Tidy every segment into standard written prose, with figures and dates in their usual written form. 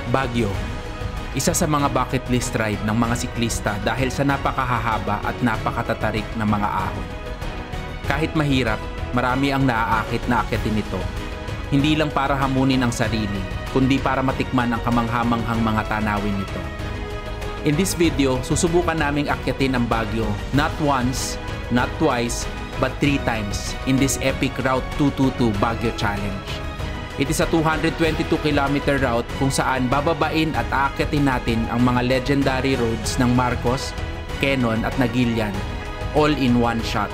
Baguio, isa sa mga bucket list ride ng mga siklista dahil sa napakahahaba at napakatatarik na mga ahon. Kahit mahirap, marami ang naaakit na akyatin nito. Hindi lang para hamunin ang sarili, kundi para matikman ang kamanghamanghang mga tanawin nito. In this video, susubukan naming akyatin ang Baguio not once, not twice, but 3 times in this epic Route 222 Baguio Challenge. It is a 222-kilometer route kung saan bababain at aakyatin natin ang mga legendary roads ng Marcos, Quezon at Naguilian, all in one shot.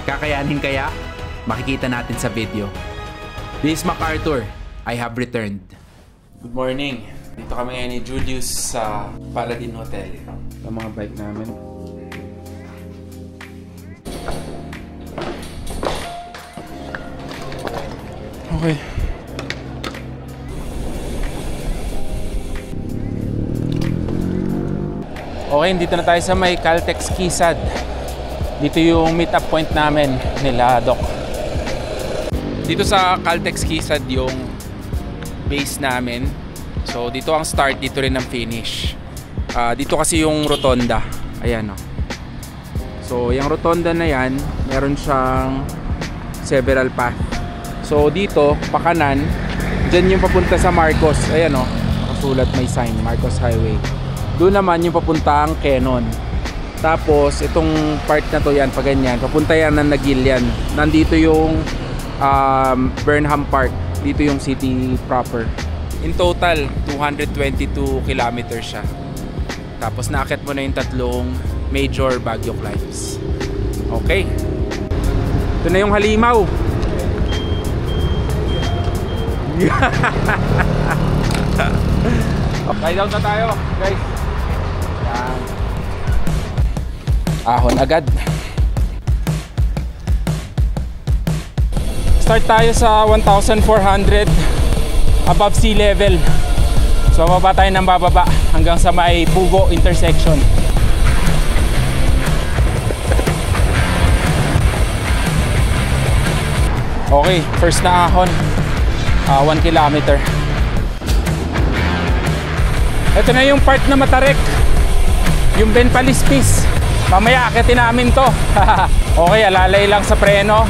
Kakayanin kaya? Makikita natin sa video. This is MacArthur. I have returned. Good morning. Dito kami ngayon ni Julius sa Paladin Hotel. Ang mga bike namin. Okay. Okay, dito na tayo sa may Caltex Quezad. Dito yung meet up point namin nila Doc. Dito sa Caltex Quezad yung base namin. So dito ang start, dito rin ang finish. Dito kasi yung rotonda. Ayan o. So yung rotonda na yan, meron siyang several path. So dito, pakanan, dyan yung papunta sa Marcos. Ayan o, nakasulat may sign, Marcos Highway. Doon naman yung papuntang Quezon. Tapos itong part na to yan, pag ganyan, papunta yan ng Naguilian. Nandito yung Burnham Park. Dito yung city proper. In total, 222 kilometers siya. Tapos naakyat mo na yung tatlong major Baguio climbs. Okay. Ito na yung halimaw. Ride out na tayo, guys. Yan. Ahon agad. Start tayo sa 1,400 above sea level. So bababa tayo ng bababa hanggang sa may Pugo intersection. Okay, first na ahon, 1 kilometer. Ito na yung part na matarik, yung Ben Palispis. Mamaya akitin namin to. Okay, alalay lang sa preno.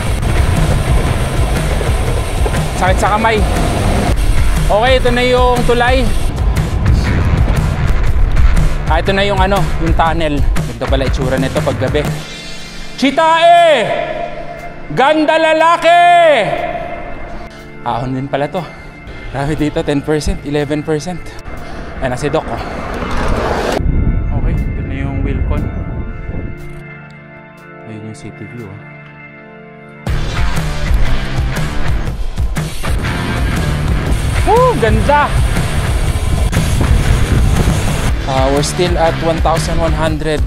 Sakit sa kamay. Okay, ito na yung tulay. Ito na yung yung tunnel. Ganda pala itsura nito pag gabi. Chitae! Ganda lalaki! Ahon din pala to. Grabe dito, 10%, 11%. Ayan na si Doc. Okay, ito na yung Wilcon. Ayun yung city view. Woo! Ganda! We're still at 1,100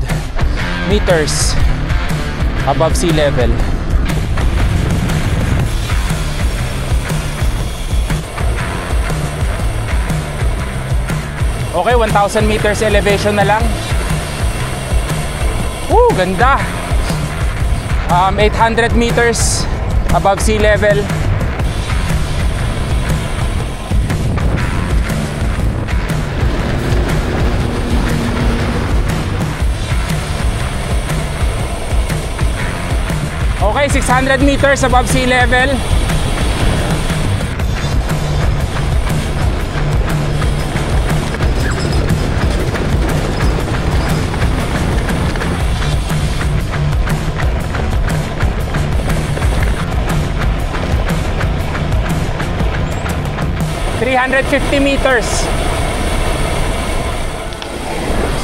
meters above sea level. Okay, 1,000 meters elevation na lang. Woo! Ganda! 800 meters above sea level. Okay, 600 meters above sea level. $350 meters.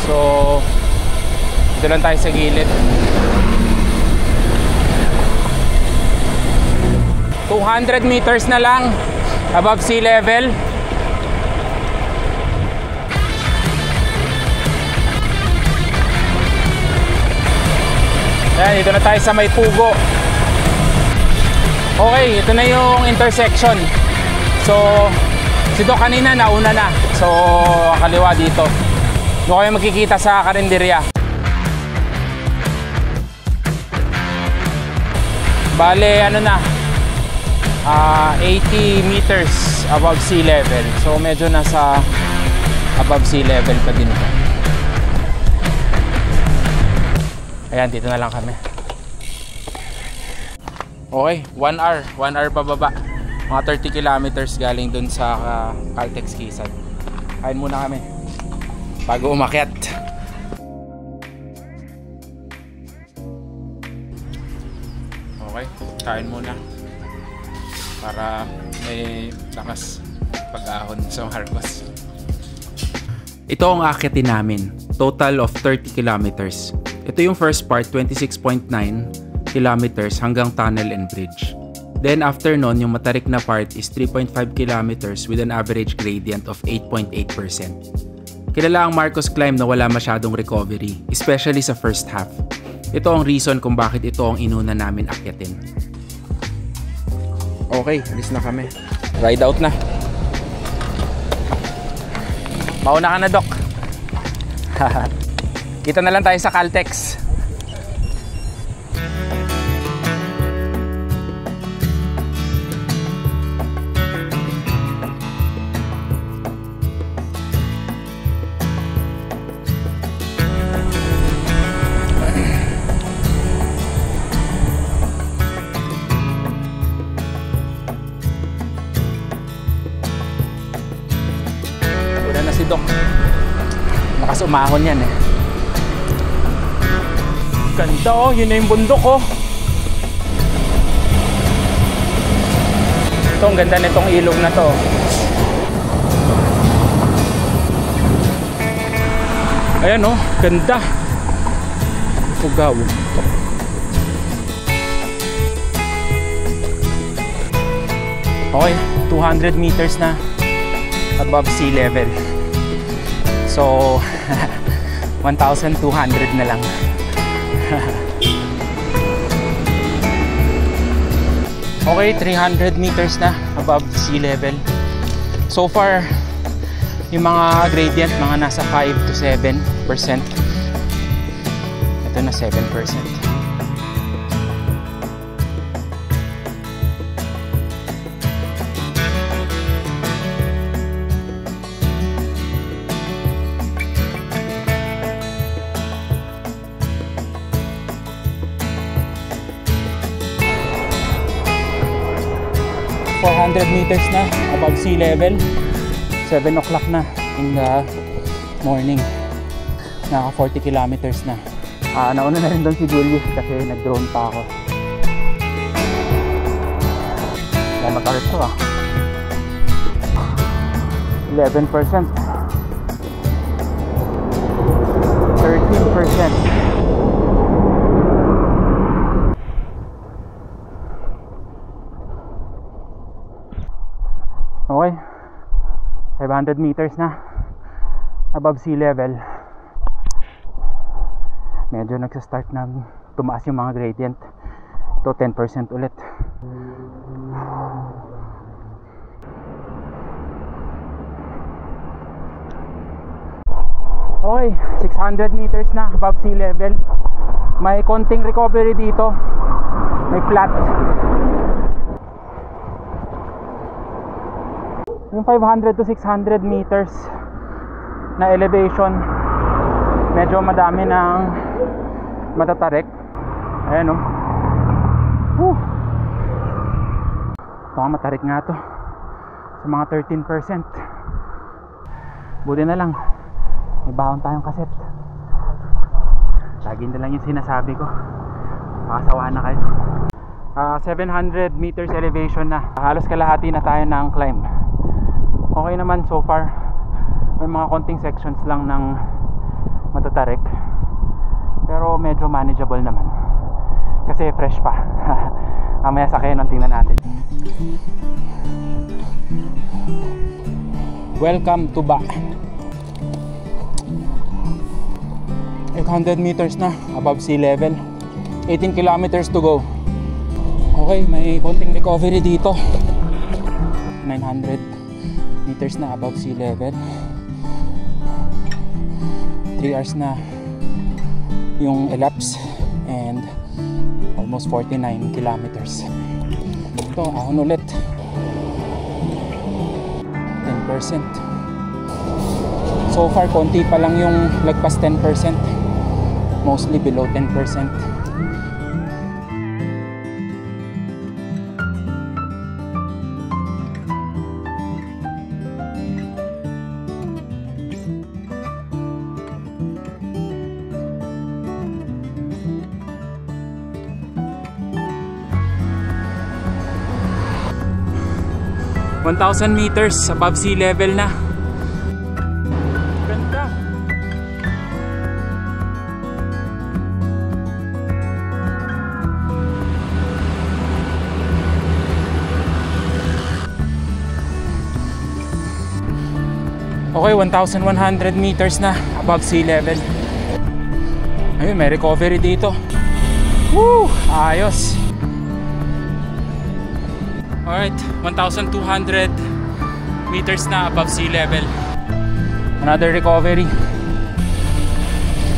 So, dito lang tayo sa gilid. 200 meters na lang above sea level. Ayan, dito na tayo sa may Pugo. Okay, ito na yung intersection. So, si Doc kanina nauna na. So, kaliwa dito. Doon kayo makikita sa karinderya. Bale, 80 meters above sea level. So medyo nasa above sea level pa din ito. Ayan, dito na lang kami. Okay, 1 hour pababa. Mga 30 kilometers galing dun sa Caltex Quezon. Kain muna kami bago umakyat. Okay, kain muna para may lakas pag-ahon sa Marcos. Ito ang akyatin namin, total of 30 kilometers. Ito yung first part, 26.9 kilometers hanggang tunnel and bridge. Then after nun, yung matarik na part is 3.5 kilometers with an average gradient of 8.8%. Kilala ang Marcos climb na wala masyadong recovery, especially sa first half. Ito ang reason kung bakit ito ang inuna namin akyatin. Okay, alis na kami. Ride out na. Mauna ka na, Doc. Kita na lang tayo sa Caltex. Wala na si Doc. Lakas umahon yan eh. Ganda oh, yun na yung bundok oh. Ito, ang ganda nitong ilog na to. Ayan oh, ganda. Pugaw. Okay, 200 meters na above sea level. So 1,200 na lang. Okay, 300 meters na above sea level. So far, yung mga gradient, mga nasa 5 to 7%. Ito na 7%. Meters na above sea level. 7 o'clock na in the morning. Naka 40 kilometers na. Nauna na rin doon si Julius kasi nag-drone pa ako. Yan, matarit to ah. 11%. 13%. Okay, 500 meters na above sea level. Medyo nagsa-start na tumaas yung mga gradient. Ito 10% ulit. Okay, 600 meters na above sea level. May konting recovery dito. May flat. Yung 500 to 600 meters na elevation, medyo madami ng matatarik. Ayan o. Ito matarik nga to. Sa mga 13%. Buti na lang may bahon tayong kaset. Lagi na lang yung sinasabi ko. Makasawa na kayo. 700 meters elevation na. Halos kalahati na tayo ng climb. Okay naman so far. May mga konting sections lang ng matatarik, pero medyo manageable naman kasi fresh pa. Mamaya sa kayo nang tingnan natin. Welcome to Ba. 800 meters na above sea level. 18 kilometers to go. Okay, may konting recovery dito. 900 meters na above sea level. 3 hours na yung elapse and almost 49 kilometers. Ito, ahon ulit. 10%. So So far, konti pa lang yung lagpas 10%. Mostly below 10%. (1,000 meters above sea level na. Ganda. Okay, 1,100 meters na above sea level. Ayun, may recovery dito. Woo! Ayos. Alright, 1,200 meters na above sea level. Another recovery.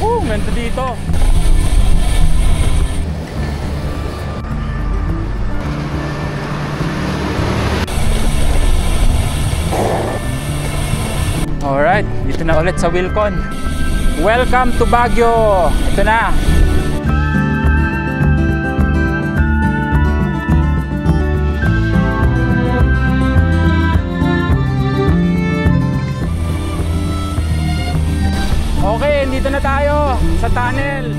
Woo! Ganda dito. Alright, dito na ulit sa Wilcon. Welcome to Baguio! Ito na. Okay, dito na tayo sa tunnel.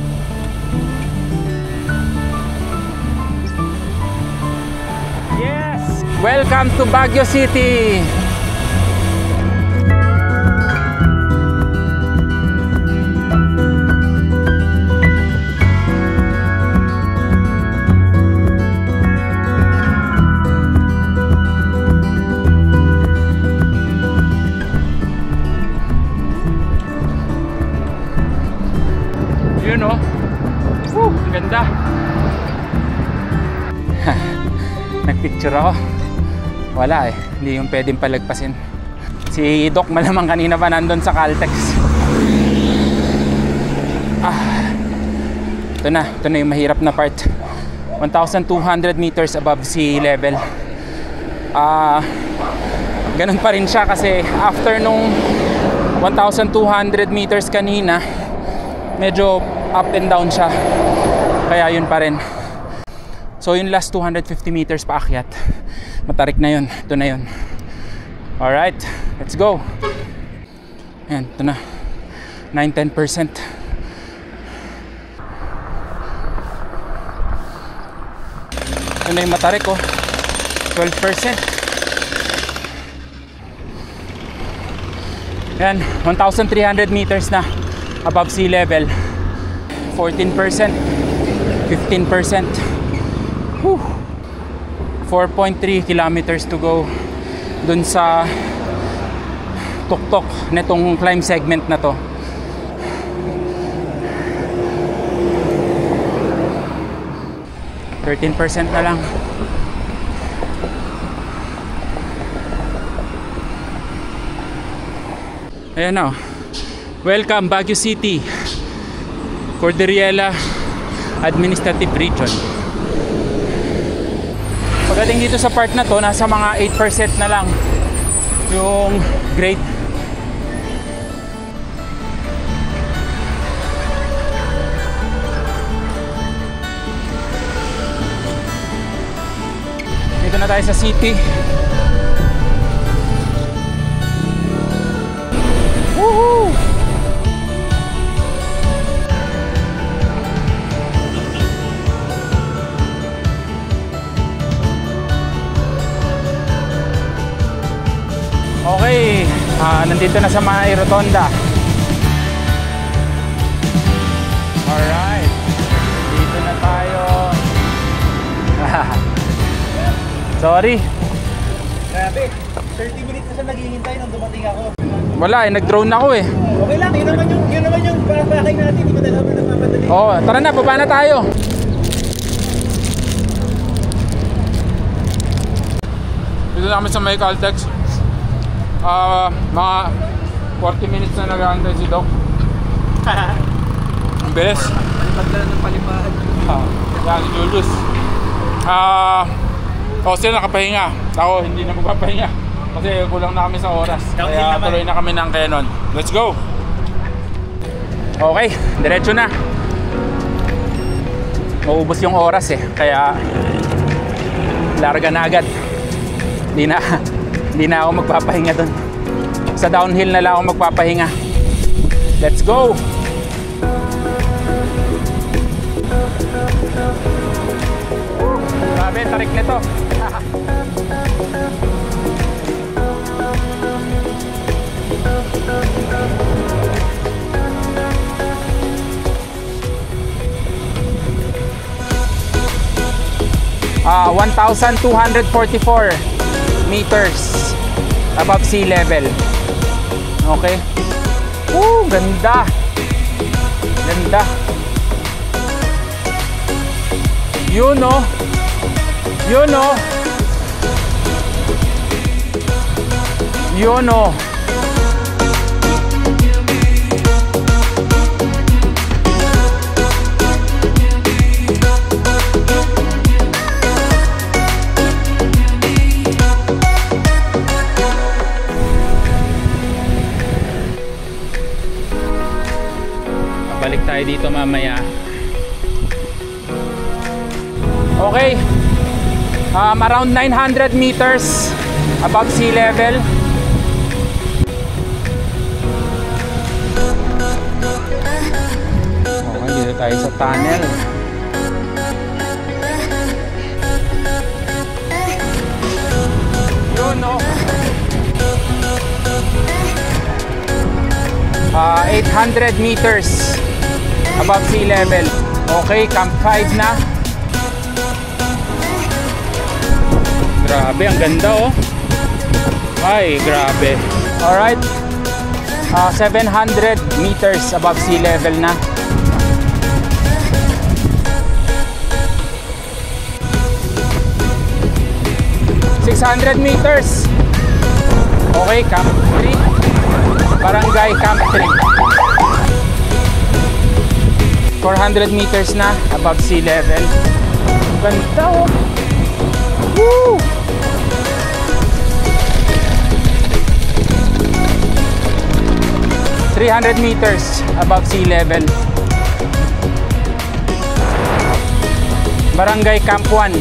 Yes! Welcome to Baguio City! Yun o. Ang ganda. Nagpicture ako. Wala eh. Hindi yung pwedeng palagpasin. Si Doc malamang kanina pa nandun sa Caltex. Ito na yung mahirap na part. 1,200 meters above sea level. Ganun pa rin siya kasi after nung 1,200 meters kanina, medyo up and down siya. Kaya yun pa rin. So yung last 250 meters paakyat, matarik na yun. Ito na yun. Alright, let's go. Ayan, ito na. 9-10%. Ito na yung matarik oh. 12%. Ayan, 1,300 meters na above sea level. 14%, 15%. 4.3 kilometers to go dun sa tuktok netong climb segment na to. – 13% na lang. Ayan na. Welcome Baguio City, Cordillera Administrative Region. Pagdating dito sa part na to, nasa mga 8% na lang yung grade. Dito na tayo sa city. Woohoo! Okay, nandito na sa May Rotonda. Alright, dito na tayo. Sorry. Grabe, 30 minutes na siya naghihintay nung dumating ako. Wala eh, nag-drone ako eh. Okay lang, yun naman yung pakay natin, hindi mo na naman nagpapadali. Oo, tara na, baba na tayo. Dito na kami sa May Caltex. Mga 40 minutes na nag-aantay si Doc. Ang bilis. Palipad ka na ng palipad. Yan, si Julius. Sila nakapahinga. Ako, hindi na magpapahinga. Kasi kulang na kami sa oras. Downhill Kaya naman. tuloy na kami ng Canon. Let's go! Okay, diretso na. Maubos yung oras eh. Kaya larga na agad. Hindi na ako magpapahinga doon. Sa downhill na lang ako magpapahinga. Let's go! Grabe, tarik nito. Ah, 1,244 meters above sea level. Okay. Ganda. Ganda. Yun oh. Yun oh. Yun oh. Balik tayo dito mamaya. Okay. Around 900 meters above sea level. Okay, dito tayo sa tunnel. Yun no. 800 meters above sea level. Okay, Camp 5 na. Grabe, ang ganda oh. Ay, grabe. Alright. 700 meters above sea level na. $600 meters. Okay, Camp 3. Barangay Camp 3. 400 meters na above sea level. Ganda oh. Woo! $300 meters above sea level. Barangay Camp 1.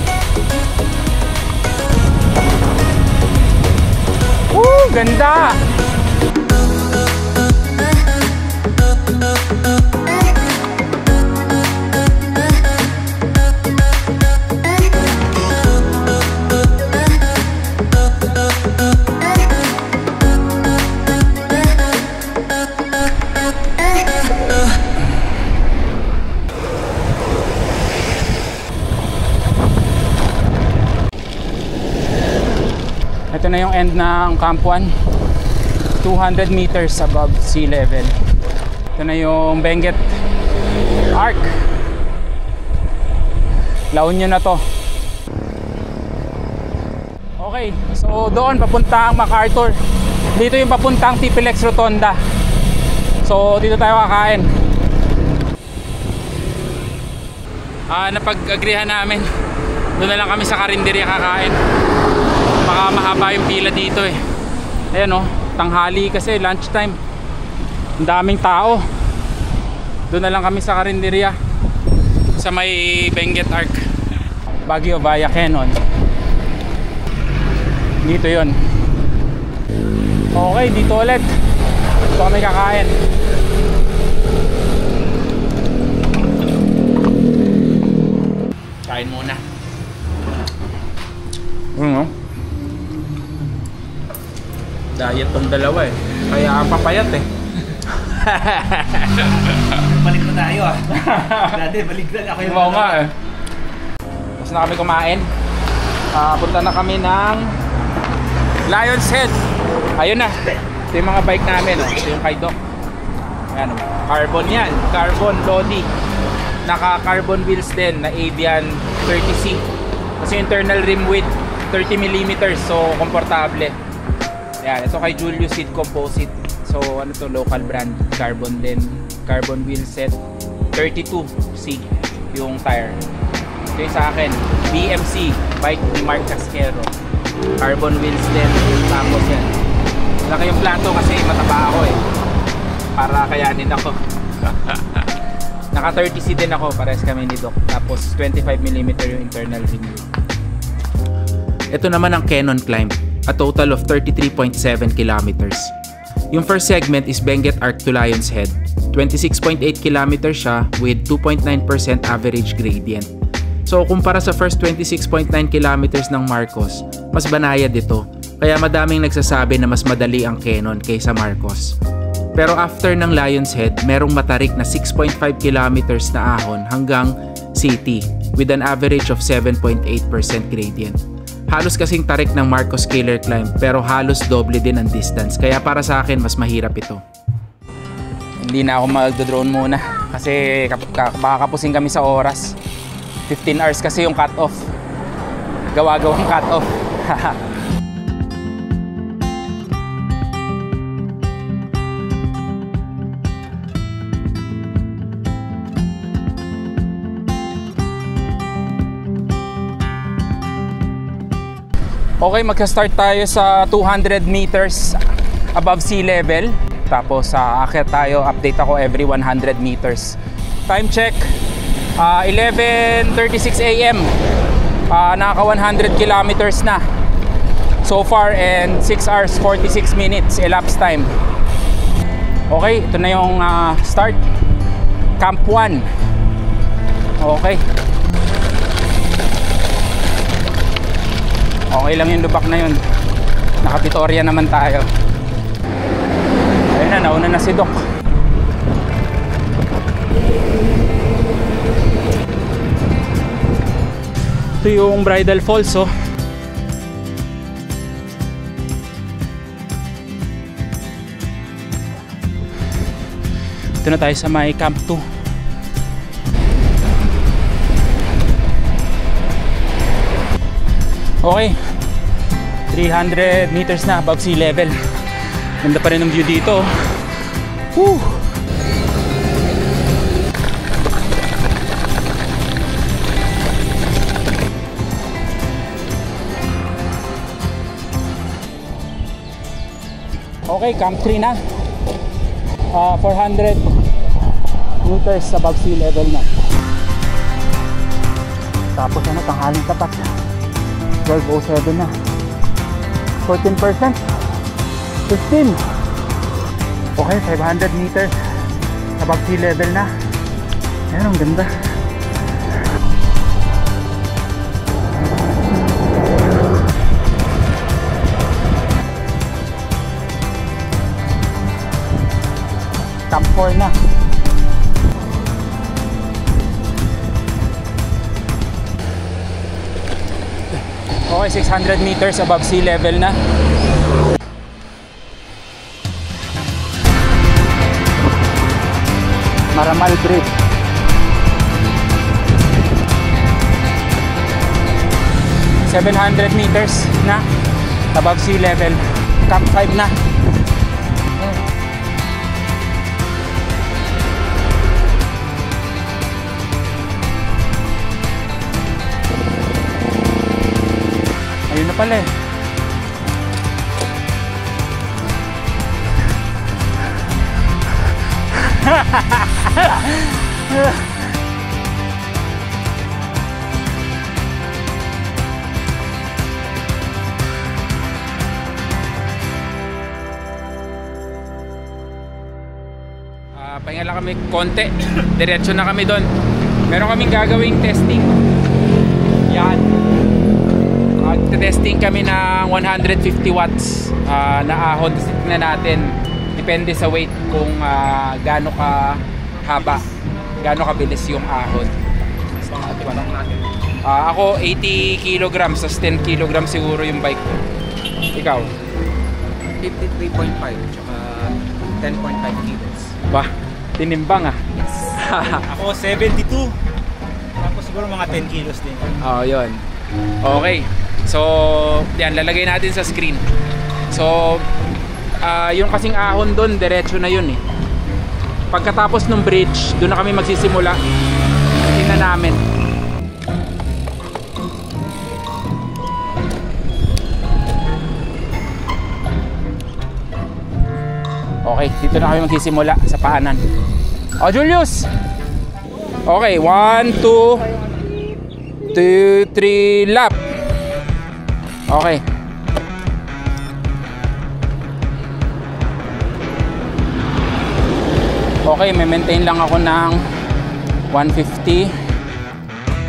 Woo! Ganda! Ito na yung end ng Camp 1. 200 meters above sea level. Ito na yung Benguet Arc. La Union na to. Okay, so doon papuntang MacArthur. Dito yung papuntang TPLEX Rotonda. So dito tayo kakain. Napag-agrihan namin. Doon na lang kami sa karinderya kakain. Baka mahaba yung pila dito eh. Ayan oh, tanghali kasi, lunchtime. Ang daming tao. Doon na lang kami sa karinderya sa may Benguet Arc. Baguio via Quezon. Dito yon. Okay, dito ulit. Dito kami kakain. Kain muna. Diet tong dalawa eh. Kaya papayat eh. Balik na tayo ah. Dati balik na ako yung Oo nga eh. Tapos na kami kumain. Punta na kami ng Lion's Head. Ayun na. Ito yung mga bike namin. Oh. Ito yung kay Doc. Ayan, carbon yan. Carbon Lodi. Naka-carbon wheels din na Avian 30C. Kasi internal rim width 30mm. So, komportable. Ayan, ito kay Julius Seed Composite. So, ano to, local brand. Carbon din. Carbon wheel set. 32C yung tire. Ito yung sa akin. BMC. Bike ni Mark Casquero. Carbon wheels din. Tapos yan. Laki yung plato kasi mataba ako eh. Para kayanin ako. Naka 30C din ako, pares kami ni Doc. Tapos 25mm yung internal rim. Ito naman ang Cannon Climb, a total of 33.7 kilometers. Yung first segment is Benguet Arc to Lion's Head. 26.8 kilometers siya with 2.9% average gradient. So kumpara sa first 26.9 kilometers ng Marcos, mas banayad ito. Kaya madaming nagsasabi na mas madali ang Cannon kaysa Marcos. Pero after ng Lion's Head, merong matarik na 6.5 kilometers na ahon hanggang City with an average of 7.8% gradient. Halos kasing tarik ng Marcos Killer Climb pero halos doble din ang distance. Kaya para sa akin, mas mahirap ito. Hindi na ako mag-drone muna kasi baka kapusin kami sa oras. 15 hours kasi yung cut-off. Gawa-gawang cut-off. Okay, magka-start tayo sa 200 meters above sea level. Tapos aakyat tayo, update ako every 100 meters. Time check, 11:36 AM. Naka 100 kilometers na so far and 6 hours 46 minutes elapsed time. Okay, ito na yung start. Camp 1. Okay. Okay lang yung lubak na yun. Naka-Victoria naman tayo. Ayun na, nauna na si Doc. Ito yung Bridal Falls, oh. Ito na tayo sa may Camp 2. Okay, 300 meters na above sea level. Ganda pa rin ang view dito. Woo! Okay, Camp 3 na. 400 meters above sea level na. Tapos ano, tanghaling tapat. 12:07 na. 14%. 15. Okay, 500 meters above sea level na. Ayan, ang ganda. Camp 4 na. Okay, 600 meters above sea level na. Maramal Bridge. $700 meters na above sea level. Camp 5 na. Ayun na pala eh. Pahinga lang kami konti. Diretso na kami doon. Meron kaming gagawing testing. Yan. Testing kami ng 150 watts na ahon. Tignan natin. Depende sa weight kung gaano ka haba, gaano kabilis yung ahon. Ako 80 kilograms, tas 10 kilograms siguro yung bike ko. Ikaw? 53.5 tsaka 10.5 kilos. Bah, tinimbang ah. Yes. Ako 72. Tapos siguro mga 10 kilos din. Oh, yun. Okay. So, yan, lalagay natin sa screen. So, yung kasing ahon doon, diretso na yun eh. Pagkatapos ng bridge, doon na kami magsisimula. Tingnan namin. Okay, dito na kami magsisimula sa paanan. O Julius! Okay, 1, 2, 3 lap. Okay. Okay, may maintain lang ako ng 150.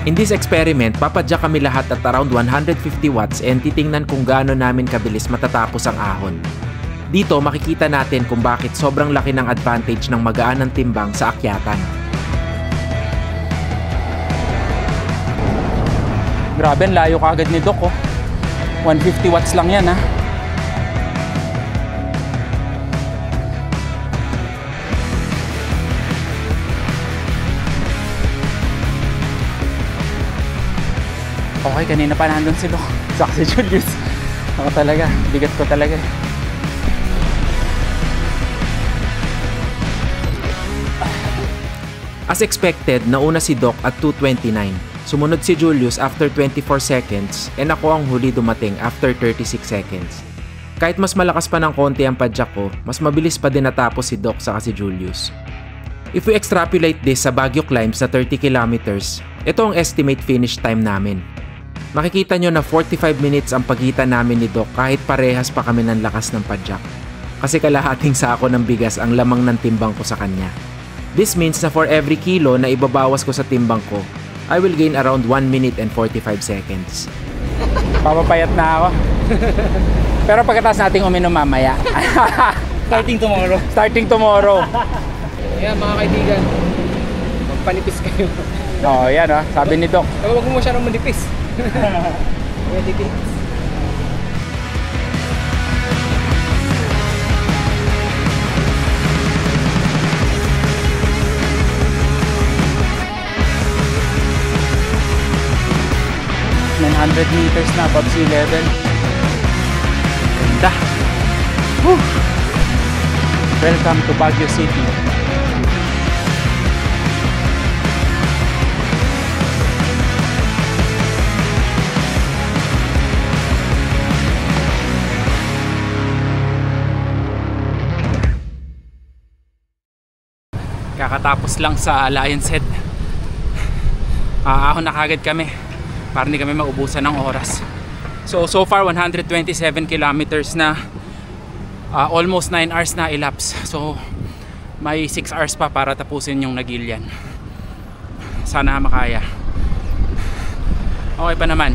In this experiment, papadya kami lahat at around 150 watts and titingnan kung gaano namin kabilis matatapos ang ahon. Dito makikita natin kung bakit sobrang laki ng advantage ng magaan ng timbang sa akyatan. Grabe, ang layo kagad ni Doc, oh. 150 watts lang yan, ha. Okay, kanina pa nandun si Doc. Saka si Julius. Ako talaga, bigat ko talaga. As expected, nauna si Doc at 2:29. Sumunod si Julius after 24 seconds and ako ang huli dumating after 36 seconds. Kahit mas malakas pa ng konti ang padyak ko, mas mabilis pa din natapos si Doc saka si Julius. If we extrapolate this sa Baguio climbs na 30 kilometers, ito ang estimate finish time namin. Makikita nyo na 45 minutes ang pagitan namin ni Doc kahit parehas pa kami ng lakas ng padyak. Kasi kalahating sako ng bigas ang lamang ng timbang ko sa kanya. This means na for every kilo na ibabawas ko sa timbang ko, I will gain around 1 minute and 45 seconds. Papapayat na ako. Pero pagkatapos nating uminom mamaya. Starting tomorrow. Starting tomorrow. Kaya mga kaibigan, magpanipis kayo. Oh, yan, oh. Sabi ni Doc. Huwag mo masyadong manipis. Pwede din. meters na above sea level. Ganda. Woo! Welcome to Baguio City. Kakatapos lang sa Lion's Head. Ahon na kagad kami para hindi kami maubusan ng oras. So far 127 kilometers na, almost 9 hours na elapse. So may 6 hours pa para tapusin yung Nagilian. Sana makaya. Okay pa naman,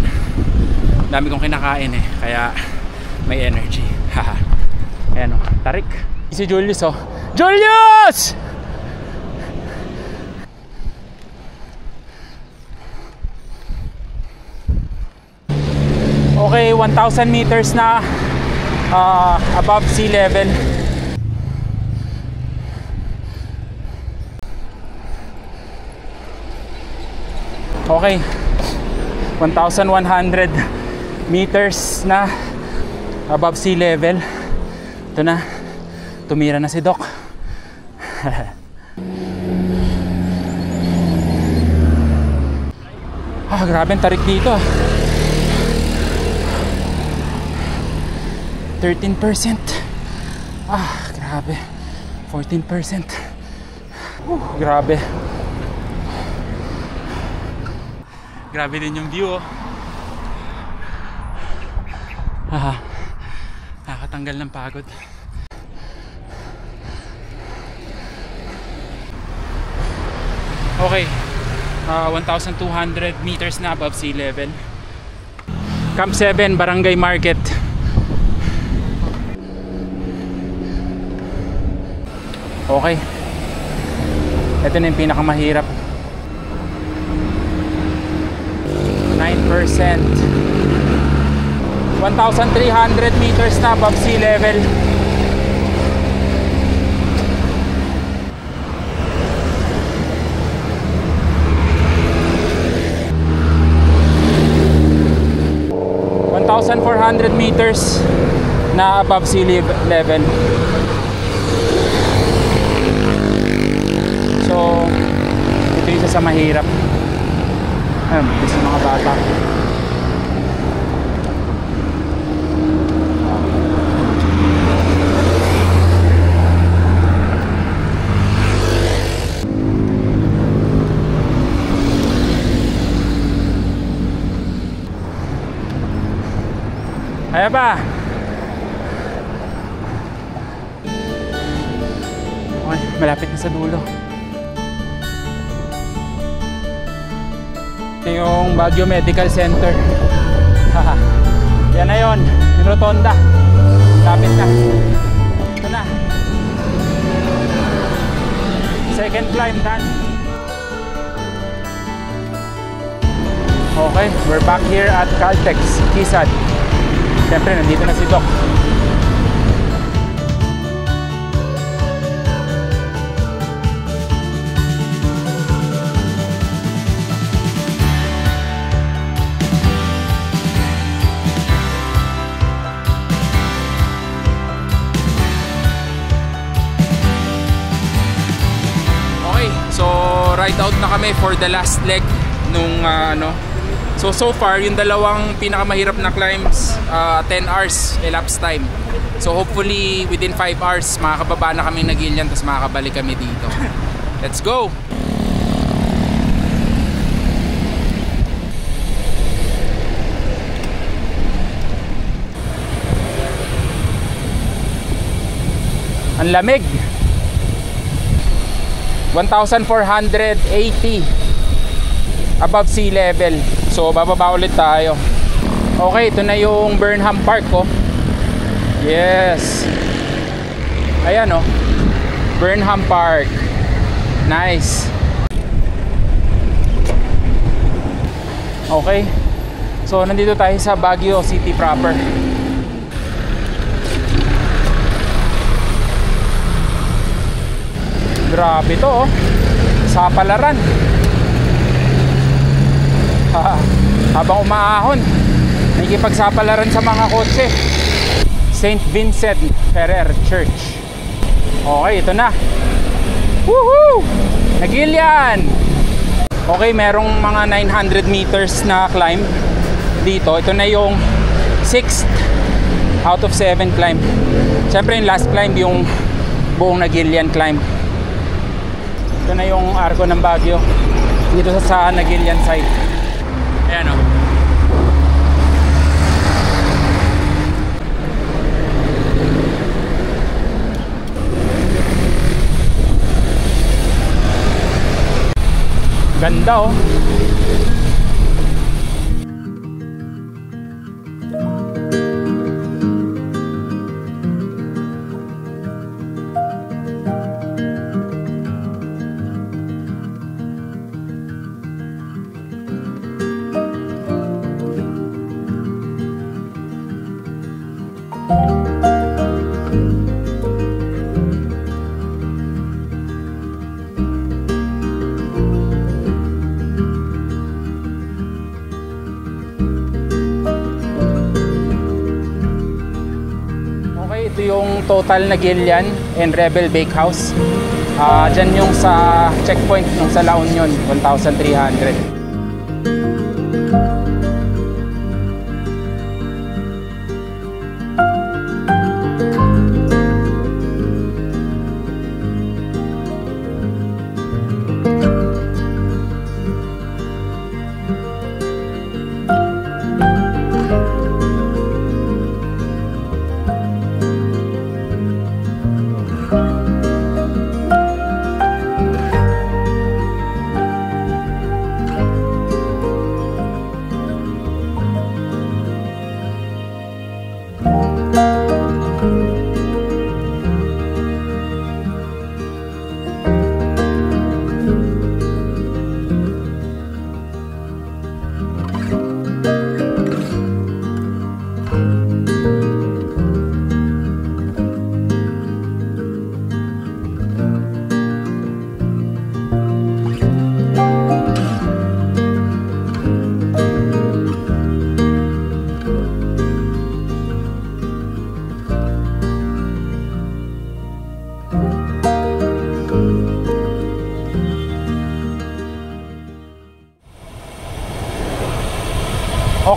dami kong kinakain kaya may energy. Ayan o, tarik si Julius. Julius! Okay, 1,000 meters na above sea level. Okay, 1,100 meters na above sea level. Ito na, tumira na si Doc. Grabe ang tarik dito. 13%. Grabe. 14%. Grabe. Grabe din yung view. Nakakatanggal ng pagod. Okay. 1,200 meters na above sea level. Camp 7, Barangay Market. Okay. Ito na yung pinakamahirap. 9%. 1,300 meters na above sea level. $1,400 meters na above sea level. So, ito yung isa sa mahirap. Ito sa mga bata. Kaya pa. Okay, malapit na sa dulo. Ito yung Baguio Medical Center. Haha. Yan na yun, yung rotonda. Lapit na. Ito na. Second climb done. Okay, we're back here at Caltex, Quezon. Siyempre, nandito na si Doc. Okay, so ride out na kami for the last leg nung So far, yung dalawang pinakamahirap na climbs, 10 hours elapsed time. So hopefully, within 5 hours, makakababa na kami ng Gillian, tapos makakabalik kami dito. Let's go! Ang lamig! 1,480 above sea level. So bababa ulit tayo. Okay, ito na yung Burnham Park ko. Yes. Ayan oh. Burnham Park. Nice. Okay. So nandito tayo sa Baguio City proper. Grabe to oh. Sa Palaran. Habang umaahon, nakikipagsapalaran sa mga kotse. St. Vincent Ferrer Church. Okay, ito na. Woohoo! Nagilian! Okay, merong mga 900 meters na climb dito. Ito na yung 6th out of 7 climb. Siyempre yung last climb, yung buong Nagilian climb. Ito na yung Arco ng Baguio dito sa Nagilian side. Ayan o. Ganda o. Ito yung Total Nagilian and Rebel Bakehouse. Dyan yung sa checkpoint nung sa La Union, 1,300.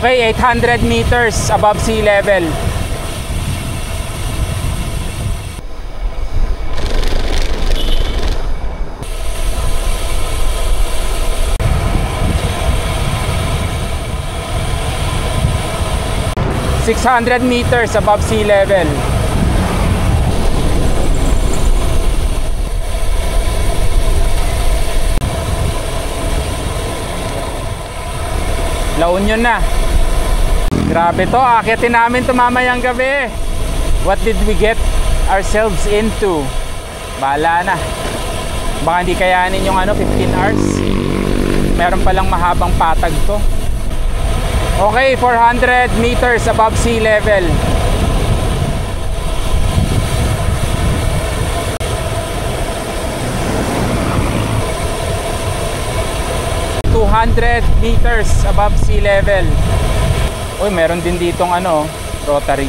Okay, 800 meters above sea level. 600 meters above sea level. La Union na. Grabe to, akyatin namin to mamayang gabi. What did we get ourselves into? Bahala na. Baka hindi kayanin yung 15 hours. Meron palang mahabang patag to. Okay, 400 meters above sea level. meters above sea level. Uy, meron din ditong rotary.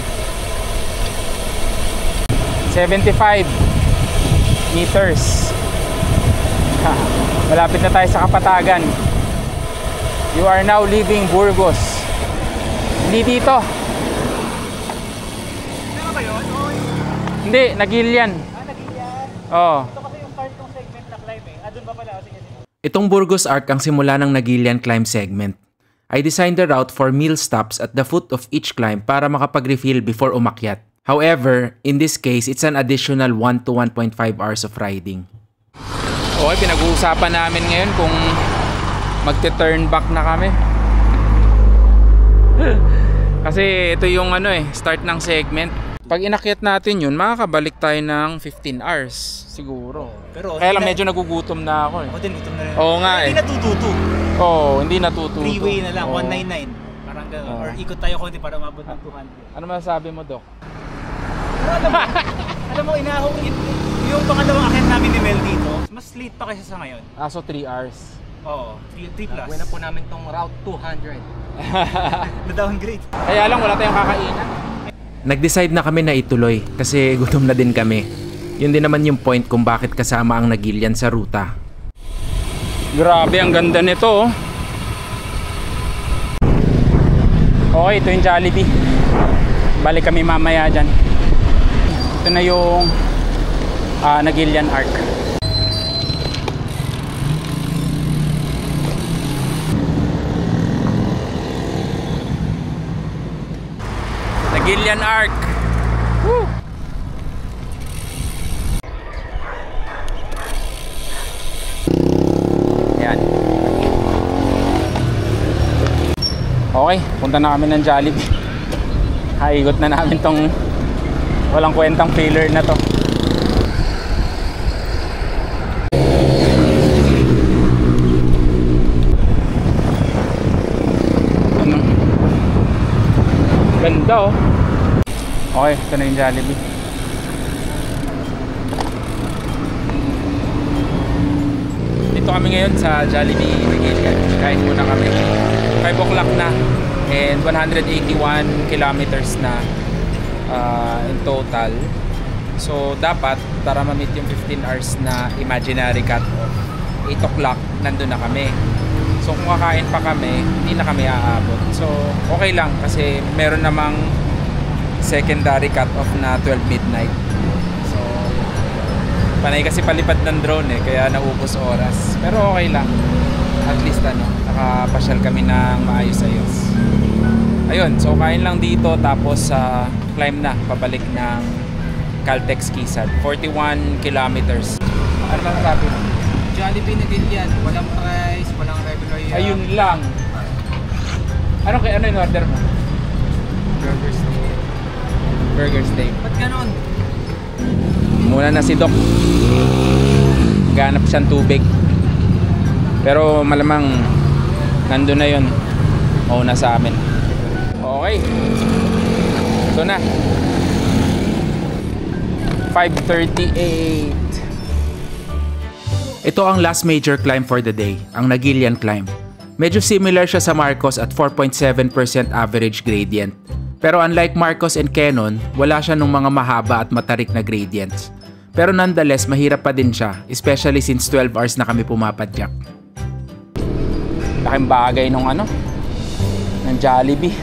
75 meters. Malapit na tayo sa Kapatagan. You are now leaving Burgos. Hindi dito. Ano ba yun? Hindi, Nagilian. Nagilian. Oo. Ito kasi yung part ng segment na climb eh. Doon ba pala? Sige. Itong Burgos Arc ang simula ng Nagilian climb segment. I designed the route for meal stops at the foot of each climb para makapag-refill before umakyat. However, in this case, it's an additional 1 to 1.5 hours of riding. Okay, pinag-uusapan namin ngayon kung magte-turn back na kami. Kasi ito yung start ng segment. Pag inakyat natin yun, makakabalik tayo ng 15 hours siguro. Pero kaya lang medyo nagugutom na ako eh. Ako din, gutom na rin. Oo nga Hindi natututo. Oo, hindi natututo. Freeway na lang, 199. Parang gano'n. Or ikot tayo konti para umabot ng 200. Ano masasabi mo, Doc? Pero alam mo, yung pangalawang akyat namin ni Mel dito, mas late pa kaysa sa ngayon. So 3 hours. Oo, 3 plus. Buwan na po namin tong route 200. Na-downgrade. Kaya lang wala tayong kakainan. Nag-decide na kami na ituloy kasi gutom na din kami. Yun din naman yung point kung bakit kasama ang Nagilian sa ruta. Grabe, ang ganda nito. Okay, ito yung Jollibee. Balik kami mamaya dyan. Ito na yung Nagilian Arc. Nagilian Arc. Woo! Ayan. Okay, punta na kami ng Jollibee. Haigot na namin tong walang kwentang filler na to. Ganda oh. Okay, ito na yung Jollibee. Dito kami ngayon sa Jollibee Nagilian. Kain muna kami. 5 o'clock na and 181 kilometers na in total. So dapat para ma-meet yung 15 hours na imaginary cut off, 8 o'clock nandun na kami. So kung kakain pa kami, hindi na kami aabot. So okay lang kasi meron namang secondary cut-off na 12 midnight. So panay kasi palipad ng drone kaya naubos oras. Pero okay lang. At least nakapasyal kami ng maayos-ayos. Ayun, so kain lang dito tapos climb na pabalik ng Caltex Quezad. 41 kilometers. Ano ba sabi mo? Jollibee Nagilian, walang price, walang regular. Ayun lang. Ano yung order mo? Burger steak. Burger steak. Ba't ganon? Muna na si Doc. Ganap siyang tubig. Pero malamang nandun na yun. O nasa amin. Okay. Ito na. 5:38. Ito ang last major climb for the day, ang Nagilian climb. Medyo similar siya sa Marcos at 4.7% average gradient. Pero unlike Marcos and Cannon, wala siya nung mga mahaba at matarik na gradients. Pero nonetheless, mahirap pa din siya, especially since 12 hours na kami pumapadyak. Laking bagay nung ng Jollibee.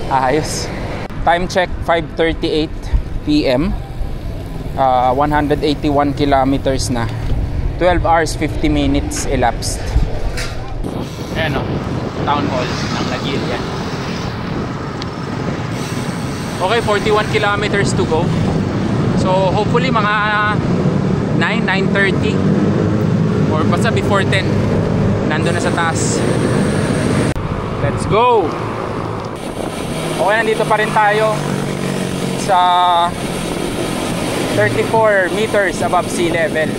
Ayos. Time check 5:38 PM. 181 kilometers na. 12 hours 50 minutes elapsed. Ayan o, town hall ng Nagilian. Okay, 41 kilometers to go. So hopefully mga 9:30 or basta before 10 nandun na sa taas. Let's go! Okay, nandito pa rin tayo sa 34 meters above sea level.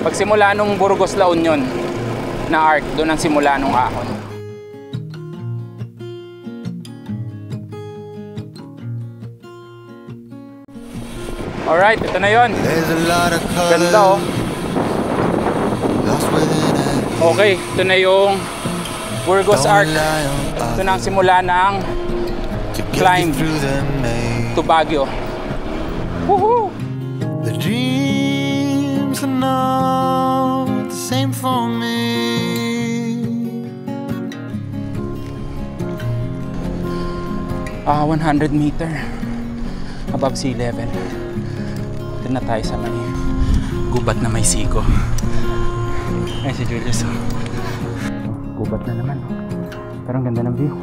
Pagsimula nung Burgos La Union na arc, doon ang simula nung ahon. Alright, ito na yun. Ganda oh. Okay, ito na yung Burgos Arc. Ito na ang simula ng climb to Baguio. Woohoo! The dreams are not the same for me. 100 meter above sea level. Ito na tayo sa may gubat na may siko. Ay, si Julius oh. Gubat na naman oh. Pero ang ganda ng view.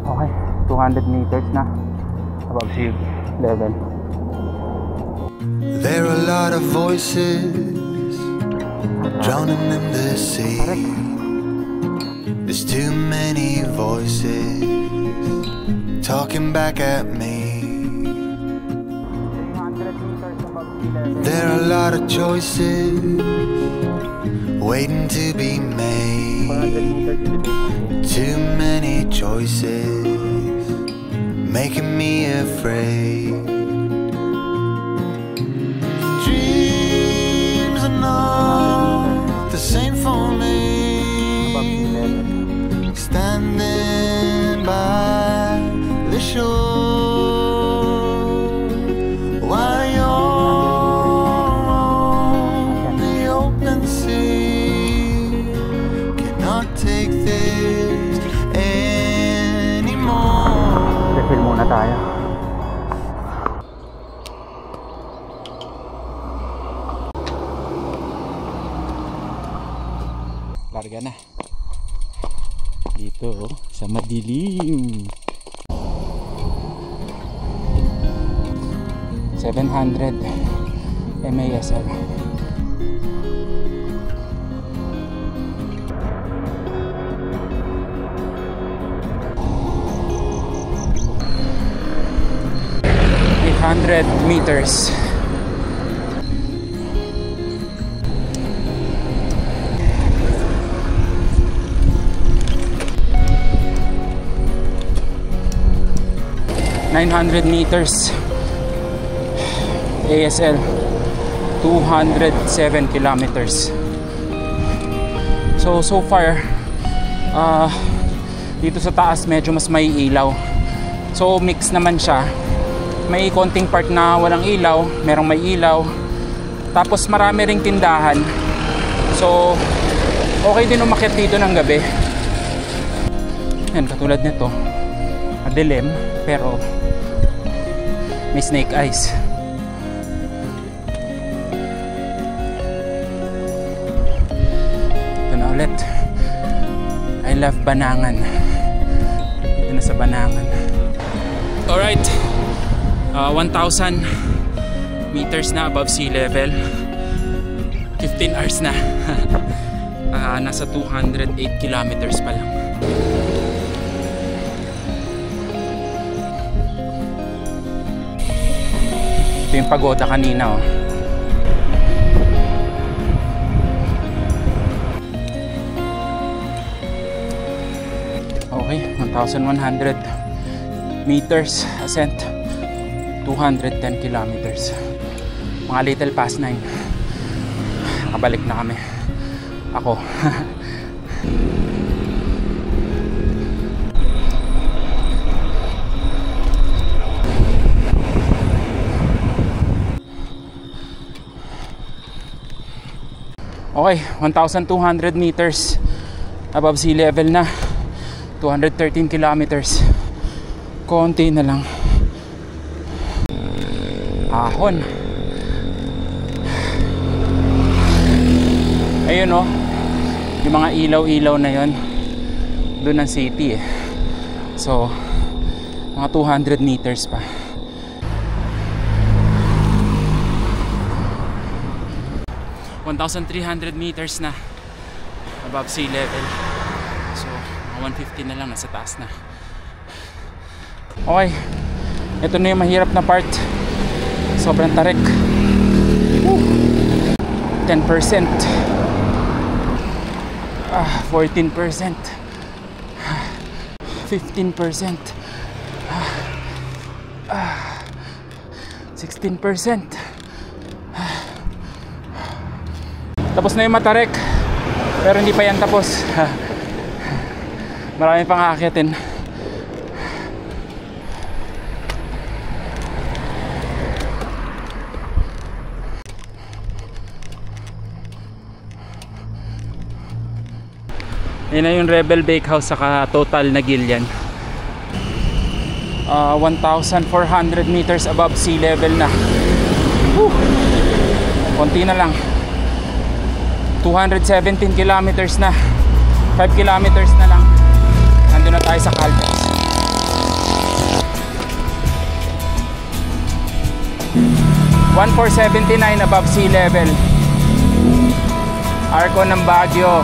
Okay, 200 meters na above sea level. There are a lot of voices drowning in the sea. There's too many voices talking back at me. There are a lot of choices waiting to be made. Too many choices making me afraid. Dreams are not the same for me. Standing by the shore while you're on the open sea, cannot take this anymore. Refill muna tayo. Larga na dito sa madilim. 700 MASL. Meters. meters ASL, 207 kilometers. So far dito sa taas medyo mas may ilaw. So mix naman siya. May konting part na walang ilaw, merong may ilaw. Tapos marami ring tindahan. So okay din umakyat dito ng gabi. Yan, katulad nito. Madilim pero may snake eyes. Ito na ulit. I love Banangan. Ito na sa Banangan. Alright, 1,000 meters na above sea level. 15 hours na. Nasa 208 kilometers pa lang. Ito yung pagoda kanina oh. Okay, 1,100 meters ascent, 210 kilometers. Mga little past 9. Nakabalik na kami. Ako. Okay, 1,200 meters above sea level na. 213 kilometers. Konti na lang. Ahon. Ayun oh. Yung mga ilaw-ilaw na yon, doon ang city eh. So Mga 200 meters pa. (1,300 meters na above sea level. So, 150 na lang, nasa taas na. Okay, ito na yung mahirap na part. Sobrang tarik. 10%, 14%, 15%, 16%. Tapos na yung Matarek, pero hindi pa yan tapos. Marami pang aakitin. Yan na yung Rebel Bakehouse saka total na Gillian. 1,400 meters above sea level na. Konti na lang. 217 kilometers na. 5 kilometers na lang. Nandun na tayo sa Caltex. (1,479 above sea level. Arco ng Baguio.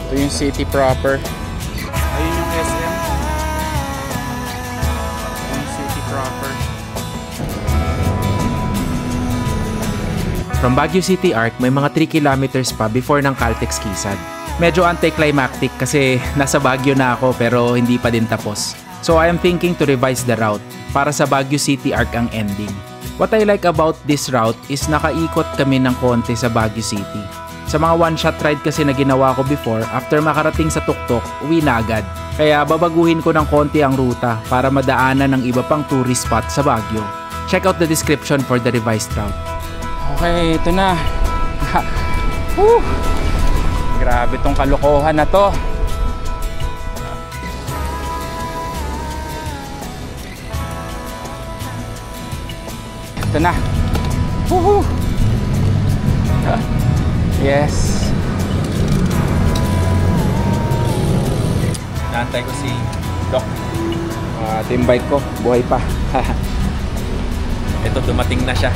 Ito yung city proper. Ayun yung SM. Yung city proper. From Baguio City Arc, may mga 3 kilometers pa before ng Caltex Quezad. Medyo anticlimactic kasi nasa Baguio na ako pero hindi pa din tapos. So I am thinking to revise the route para sa Baguio City Arc ang ending. What I like about this route is nakaikot kami ng konti sa Baguio City. Sa mga one-shot ride kasi na ginawa ko before, after makarating sa tuktok, uwi na agad. Kaya babaguhin ko ng konti ang ruta para madaanan ng iba pang tourist spot sa Baguio. Check out the description for the revised route. Okay, ito na. Grabe tong kalokohan na to. Ito na. Yes. Naantay ko si Doc. Ito yung bike ko. Buhay pa. Ito, dumating na siya.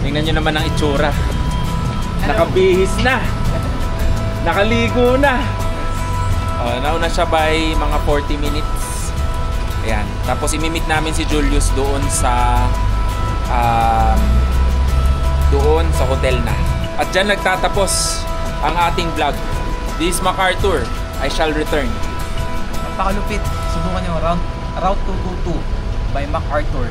Tingnan nyo naman ang itsura. Nakabihis na. Nakaligo na. Nauna siya by mga 40 minutes. Ayan. Tapos imimit namin si Julius doon sa hotel na. At dyan nagtatapos ang ating vlog. This is MacArthur. I shall return. Pakalupit. Subukan nyo. Route 222 by MacArthur.